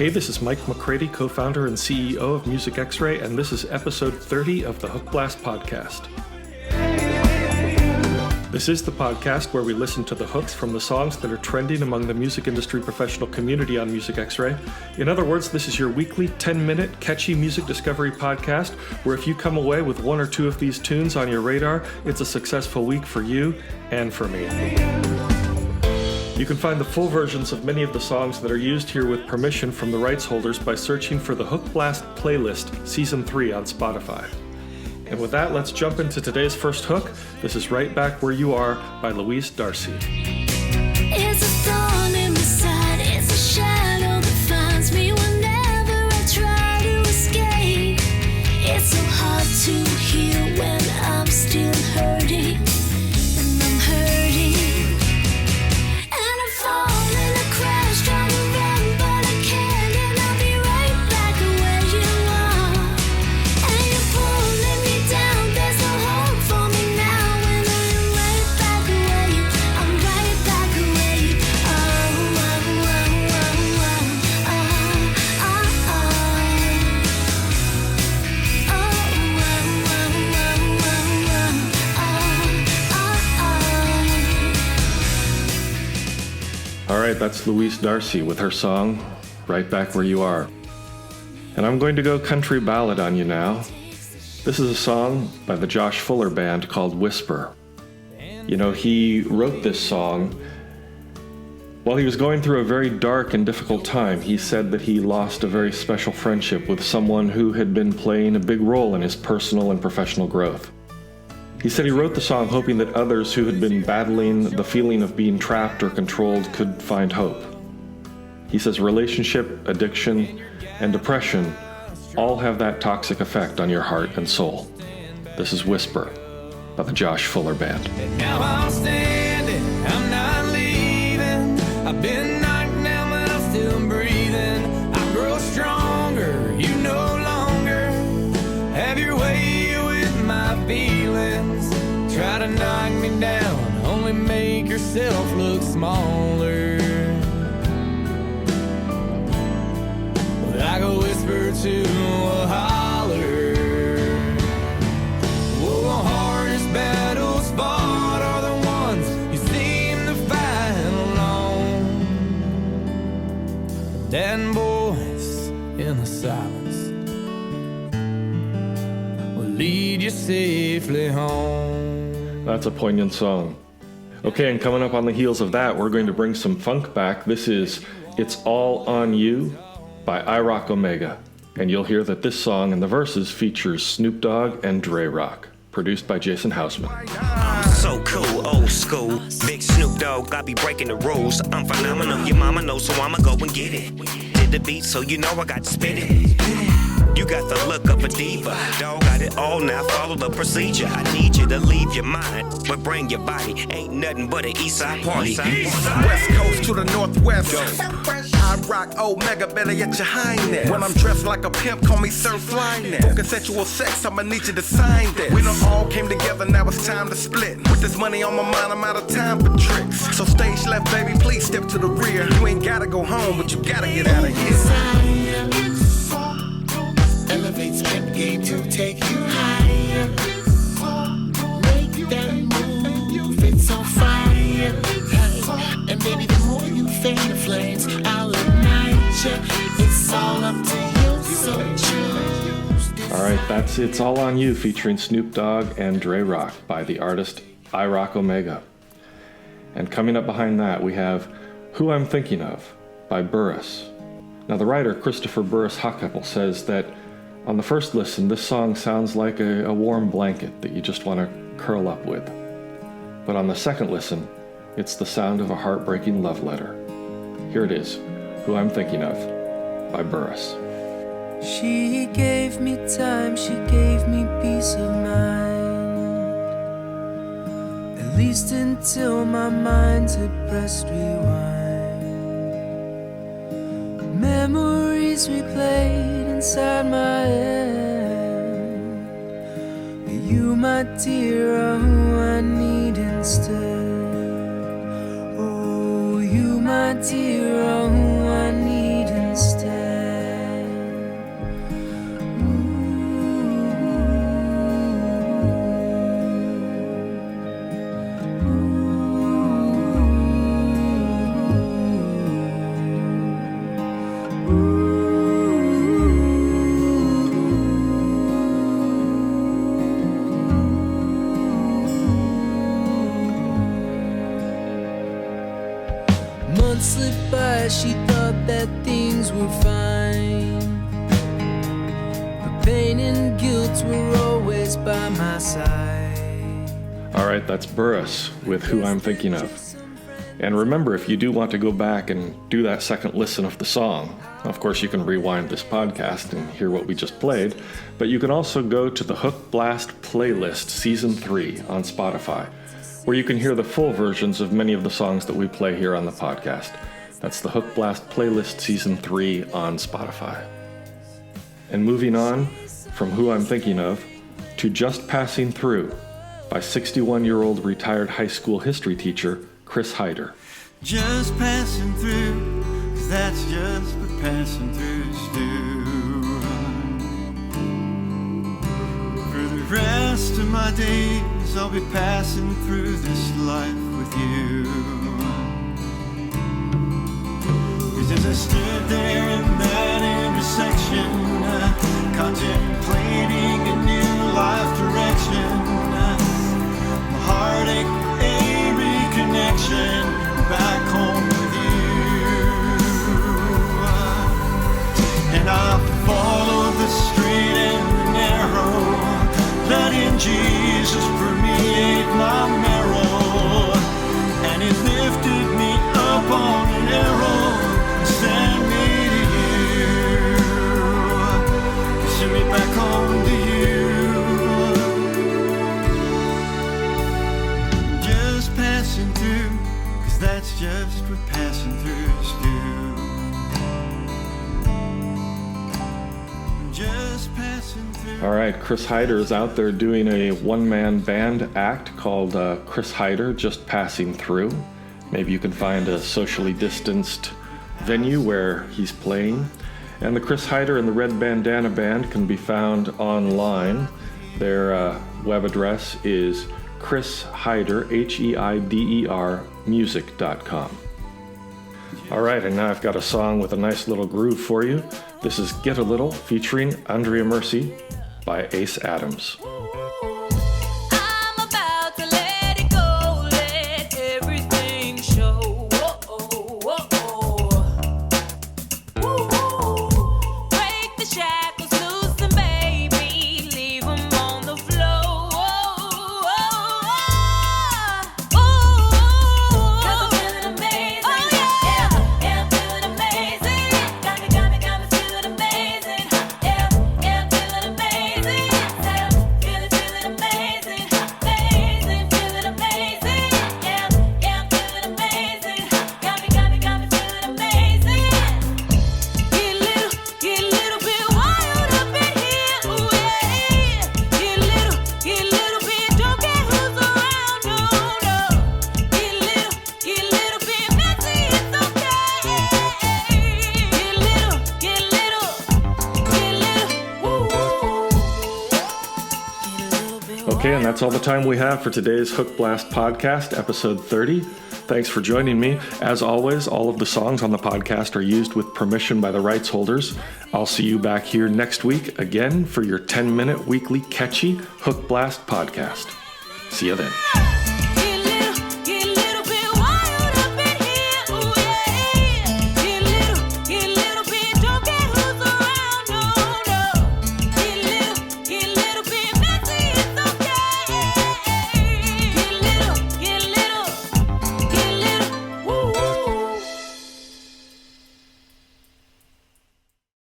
Hey, this is Mike McCready, co-founder and CEO of Music X-Ray, and this is episode 30 of the Hookblast podcast. This is the podcast where we listen to the hooks from the songs that are trending among the music industry professional community on Music X-Ray. In other words, this is your weekly 10-minute catchy music discovery podcast where if you come away with one or two of these tunes on your radar, it's a successful week for you and for me. You can find the full versions of many of the songs that are used here with permission from the rights holders by searching for the Hookblast playlist Season 3 on Spotify. And with that, let's jump into today's first hook. This is Right Back Where You Are by Louise Darcy. It's a thorn in my side, it's a shadow that finds me whenever I try to escape. It's so hard to heal when I'm still hurting, and I'm hurting. And I fall and I crash, trying to run, but I can't, and I'll be right back where you are. And you're pulling me down, there's no hope for me now, and I'm right back where you, I'm right back where you are. All right, that's Louise Darcy with her song, Right Back Where You Are. And I'm going to go country ballad on you now. This is a song by the Josh Fuller Band called Whisper. You know, he wrote this song while he was going through a very dark and difficult time. He said that he lost a very special friendship with someone who had been playing a big role in his personal and professional growth. He said he wrote the song hoping that others who had been battling the feeling of being trapped or controlled could find hope. He says relationship, addiction, and depression all have that toxic effect on your heart and soul. This is Whisper by the Josh Fuller Band. Now I'm standing, I'm not leaving. I've been knocked down, but I'm still breathing. I grow stronger, you no longer have your way with my feelings. Try to knock me down, only make yourself look smaller. But I go whisper to a holler. Oh, the hardest battles fought are the ones you seem to fight alone. That voice in the silence will lead you safely home. That's a poignant song. Okay, and coming up on the heels of that, we're going to bring some funk back. This is It's All On You by iRock Omega. And you'll hear that this song and the verses features Snoop Dogg and Dre Rock, produced by Jason Hausman. I'm so cool, old school. Big Snoop Dogg, I be breaking the rules. I'm phenomenal, your mama knows, so I'ma go and get it. Did the beat, so you know I got to spit it. You got the look of a diva. Dog got it all now, follow the procedure. I need you to leave your mind, but bring your body. Ain't nothing but an east side party. West Coast to the Northwest. I rock Omega, better at your highness. When I'm dressed like a pimp, call me Sir Flyness. For consensual sex, I'ma need you to sign this. We done all came together, now it's time to split. With this money on my mind, I'm out of time for tricks. So stage left, baby, please step to the rear. You ain't gotta go home, but you gotta get out of here. Elevates and game to take you higher. Make that move, it's on fire. Hey, and baby, the more you fan the flames, I'll ignite you. It's all up to you, so choose. All right, that's It's All On You featuring Snoop Dogg and Dre Rock by the artist iRock Omega. And coming up behind that, we have Who I'm Thinking Of by Burris. Now, the writer Christopher Burris Huckapple says that on the first listen, this song sounds like a warm blanket that you just want to curl up with. But on the second listen, it's the sound of a heartbreaking love letter. Here it is, Who I'm Thinking Of by Burris. She gave me time, she gave me peace of mind. At least until my mind had pressed rewind. Memories replayed inside my head. You, my dear, are who I need instead. Oh, you, my dear, are who I need instead. slipped by, she thought that things were fine. But pain and guilt were always by my side. All right, that's Burris with Who I'm Thinking Of. And remember, if you do want to go back and do that second listen of the song, of course you can rewind this podcast and hear what we just played, but you can also go to the Hookblast playlist Season 3 on Spotify, where you can hear the full versions of many of the songs that we play here on the podcast. That's the Hookblast playlist Season 3 on Spotify. And moving on from Who I'm Thinking Of to Just Passing Through by 61-year-old retired high school history teacher Chris Heider. Just passing through, 'cause that's just what passing throughs do. For the rest of my days, I'll be passing through this life with you. 'Cause as I stood there in that intersection, contemplating a new life direction, my heartache, connection back home with you. And I followed the straight and the narrow, letting Jesus permeate my marrow. And he lifted me up on an arrow and sent me to you. Send me back home to you. Passing through, 'cause that's just what passing throughs do. Just passing through. All right, Chris Heider is out there doing a one-man band act called Chris Heider Just Passing Through. Maybe you can find a socially distanced venue where he's playing. And the Chris Heider and the Red Bandana Band can be found online. Their web address is Chris Heider, Heider, music.com. All right, and now I've got a song with a nice little groove for you. This is Get a Little featuring Andrea Mercy by Ace Adams. I'm about to let it go, let everything show. Break the shackles loose and baby, leave 'em on the floor. Okay, and that's all the time we have for today's Hookblast podcast, episode 30. Thanks for joining me. As always, all of the songs on the podcast are used with permission by the rights holders. I'll see you back here next week again for your 10-minute weekly catchy Hookblast podcast. See you then.